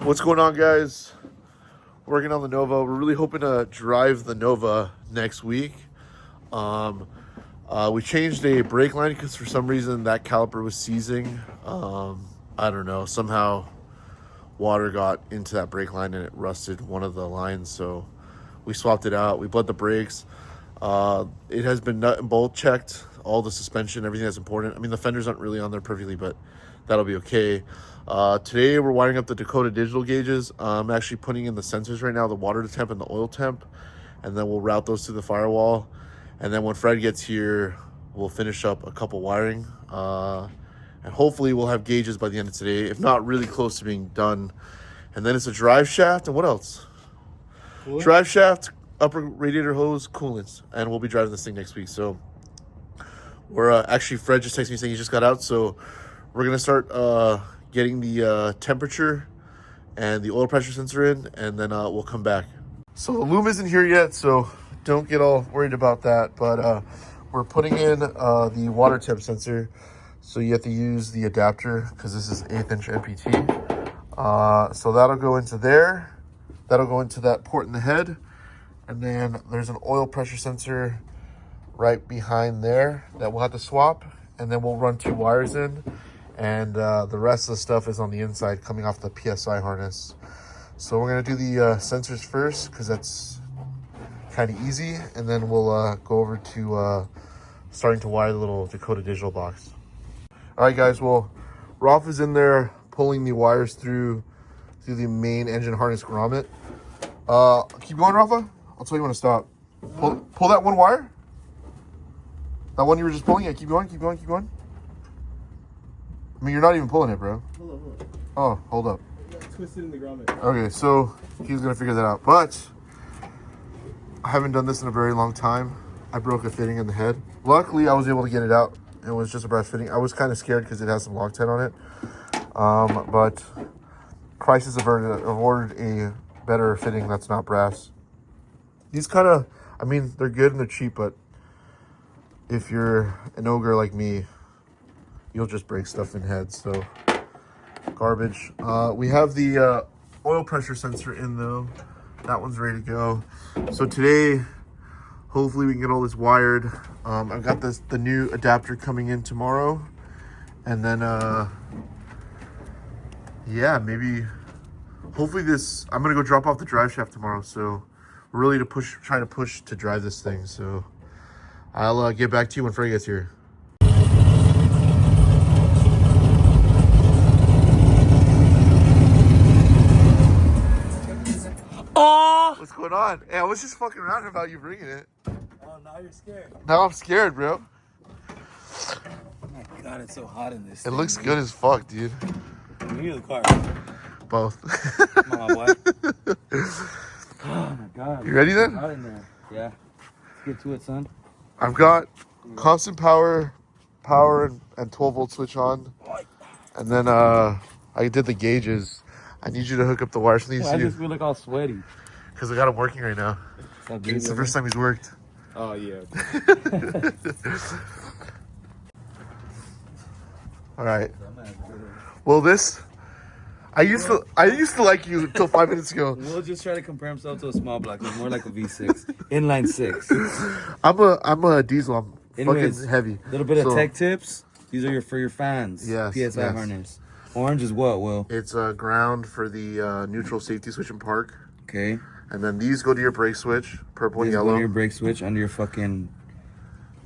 What's going on, guys? Working on the Nova. We're really hoping to drive the Nova next week. We changed a brake line because for some reason that caliper was seizing. I don't know. Somehow water got into that brake line and it rusted one of the lines. So we swapped it out. We bled the brakes. It has been nut and bolt checked. All the suspension, everything that's important. I mean, the fenders aren't really on there perfectly, but that'll be okay. Today we're wiring up the Dakota digital gauges. I'm actually putting in the sensors right now, the water temp and the oil temp, and then we'll route those through the firewall. And then when Fred gets here, we'll finish up a couple wiring. And hopefully we'll have gauges by the end of today, if not really close to being done. And then it's a drive shaft, and what else? Cool. Drive shaft, upper radiator hose, coolants, and we'll be driving this thing next week. So we're actually, Fred just texted me saying he just got out, so we're gonna start getting the temperature and the oil pressure sensor in, and then we'll come back. So the loom isn't here yet, so don't get all worried about that, but we're putting in the water temp sensor, so you have to use the adapter because this is 1/8 inch MPT. So that'll go into there, that'll go into that port in the head, and then there's an oil pressure sensor right behind there that we'll have to swap, and then we'll run 2 wires in, and the rest of the stuff is on the inside coming off the PSI harness. So we're going to do the sensors first because that's kind of easy, and then we'll go over to starting to wire the little Dakota digital box. All right, guys, well, Rolf is in there pulling the wires through the main engine harness grommet. Keep going, Rafa. I'll tell you when to stop. Pull that one wire. That one you were just pulling? Yeah, keep going, keep going, keep going. I mean, you're not even pulling it, bro. Hold up. Oh, hold up. Twisted in the grommet. Okay, so he's gonna figure that out. But I haven't done this in a very long time. I broke a fitting in the head. Luckily, I was able to get it out. It was just a brass fitting. I was kind of scared because it has some Loctite on it. But Crisis have ordered a better fitting that's not brass. These kind of, I mean, they're good and they're cheap, but if you're an ogre like me, you'll just break stuff in heads, so garbage. We have the oil pressure sensor in though. That one's ready to go. So today, hopefully we can get all this wired. I've got the new adapter coming in tomorrow, and then yeah, maybe hopefully this. I'm gonna go drop off the drive shaft tomorrow, so we're really trying to push to drive this thing. So I'll get back to you when Fred gets here. Oh! What's going on? Hey, I was just fucking around about you bringing it. Oh, now you're scared. Now I'm scared, bro. Oh my god, it's so hot in this. It looks good as fuck, dude. Me or the car? Both. Come on, my boy. Oh my god. You ready then? It's hot in there. Yeah. Let's get to it, son. I've got constant power and 12 volt switch on. And then I did the gauges. I need you to hook up the wires from these. I just feel like all sweaty. Because I got him working right now. It's the first time he's worked. Oh yeah. All right. Well, I used to like you until 5 minutes ago. We'll just try to compare himself to a small block. It's more like a V6, inline 6. I'm a diesel. I'm Anyways, fucking heavy. A little bit of tech tips. These are for your fans. Yes. PSI harness. Orange is what, Will? It's a ground for the neutral safety switch and park. Okay. And then these go to your brake switch, purple and These yellow. go to your brake switch under your fucking.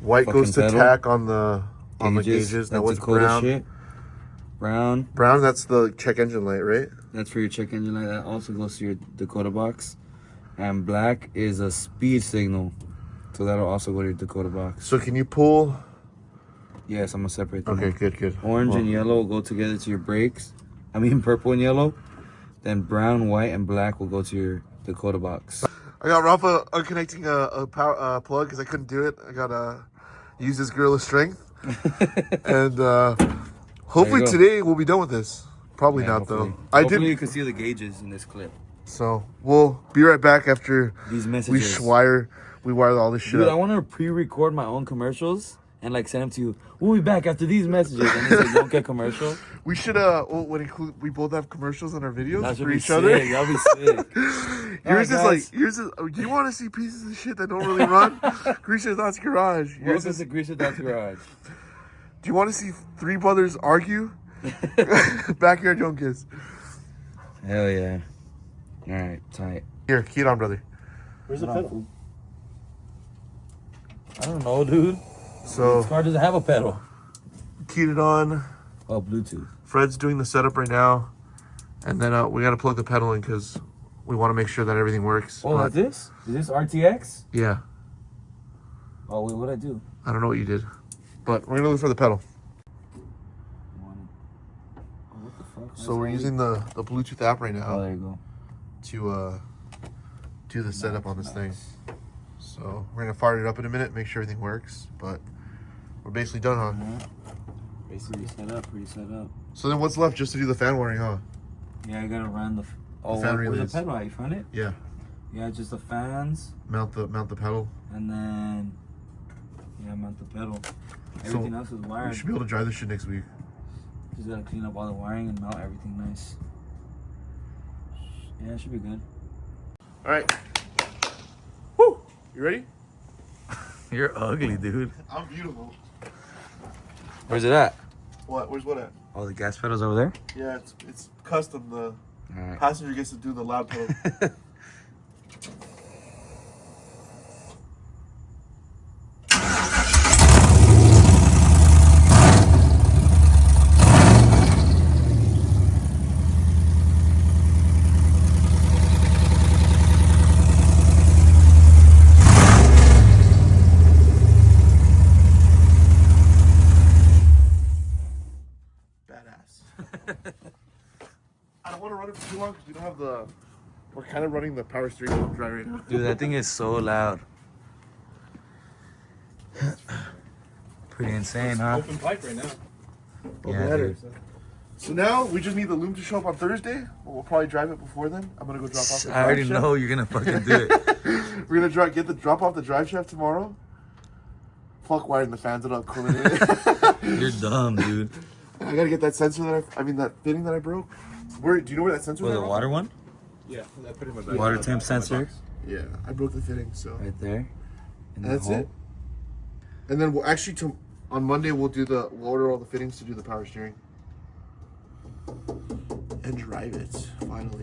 White goes to pedal. tack on the gauges. Now what's Dakota brown? shit. Brown. Brown, that's the check engine light, right? That's for your check engine light. That also goes to your Dakota box. And black is a speed signal. So that'll also go to your Dakota box. So can you pull? Yes, I'm gonna separate them. Okay, good. Orange and yellow will go together to your brakes. I mean purple and yellow. Then brown, white, and black will go to your Dakota box. I got Rafa unconnecting a power plug because I couldn't do it. I gotta use this Gorilla Strength. And hopefully today we'll be done with this. Probably not hopefully. though. Hopefully you can see the gauges in this clip. So we'll be right back after These messages. we wire all this shit Dude, up. I want to pre-record my own commercials and like send them to you. We'll be back after these messages, and it's like, don't get commercial. We should we both have commercials on our videos That should for be each sick. other. That'll be sick. Yours is guys. like do you want to see pieces of shit that don't really run? Grisha Dot's garage. Yours Welcome is, to Grisha Dot's garage. do you want to see three brothers argue? Backyard Young Kids. Hell yeah. All right, tight. Here, key it on, brother. Where's the pedal? I don't know, dude. So This car doesn't have a pedal. keyed it on. Oh, Bluetooth. Fred's doing the setup right now, and then we got to plug the pedal in because we want to make sure that everything works. Oh, like this? Is this RTX? Yeah, Oh, wait, what'd I do? I don't know what you did, but we're gonna look for the pedal. Oh, what the fuck? So we're using the Bluetooth app right Oh, now there you go. to do the setup on this thing. So we're gonna fire it up in a minute, make sure everything works. But we're basically done, huh? Basically set up, pretty set up. So then what's left? Just to do the fan wiring, huh? Yeah, I gotta run the. Oh, fan where's relays. the pedal at? You found it? Yeah. Yeah, just the fans, Mount the pedal. and then mount the pedal. Everything else is wired. We should be able to drive this shit next week. Just gotta clean up all the wiring and mount everything nice. Yeah, it should be good. All right. Woo! You ready? You're ugly, dude. I'm beautiful. Where's it at? What? Where's what at? Oh, the gas pedal's over there? Yeah, it's custom. The Alright. passenger gets to do the loud pedal. I don't want to run it for too long because we don't have the. We're kind of running the power steering wheel dry right now. Dude, that thing is so loud. Pretty insane, huh? Open pipe right now. Yeah, dude. So now we just need the loom to show up on Thursday. We'll probably drive it before then. I'm gonna go drop off the I already drive shaft. know you're gonna fucking do it. We're gonna drop off the drive shaft tomorrow. Fuck wiring the fans it up, cooling it. You're dumb, dude. I gotta get that sensor that fitting that I broke. Where do you know where that sensor Was is? the water one? Yeah, I put it in my Water bag. temp sensor? Yeah, I broke the fitting, so Right there. and that's it. And then we'll actually on Monday we'll order all the fittings to do the power steering and drive it finally.